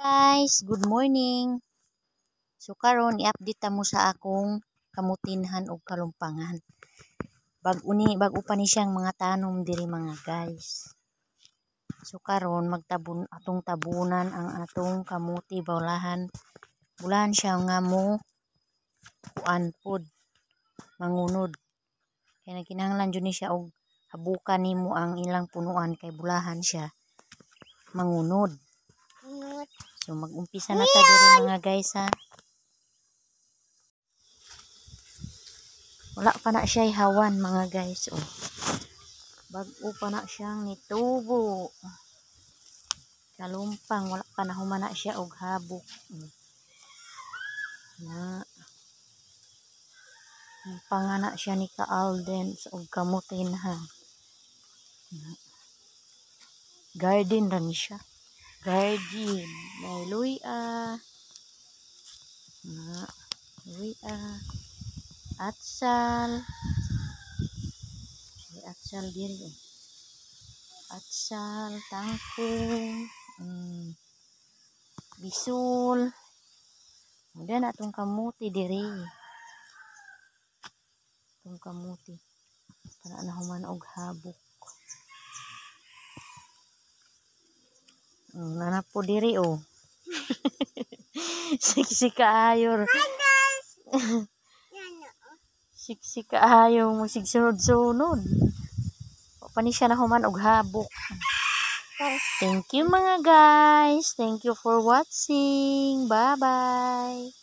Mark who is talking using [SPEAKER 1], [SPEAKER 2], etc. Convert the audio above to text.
[SPEAKER 1] Guys, good morning. So karon i-update mo sa akong kamutinhan o kalumpangan. Bag-o pa ni siyang mga tanom diri mga guys. So karon atong tabunan ang atong kamuti bawlahan. Bulahan siya nga mo kuan pod mangunod. Kaya nagkinahanglan jud ni siya og habukan nimo ang ilang punuan kay bulahan siya mangunod. So mag-umpisa na ta diri mga guys ha. Wala pa na siya hawan mga guys. Oh. Bag-o pa na siyang nitubo. Kalumpang wala pa na humana siya og habok. Na. Pangana siya ni ka-Alden og kamutin ha. Garden ra ni siya. Garden. May luya. Luya. Atsal. May atsal diri. Atsal, tangkong, bisul. Kemudian atong kamuti diri. Atong kamuti. Para na human og habok. Nanap po diri oh. Siksi kaayo. Hi guys. Siksi kaayo mo sigsunod-sunod. Pa ni siya na human og habok. Thank you mga guys. Thank you for watching. Bye-bye.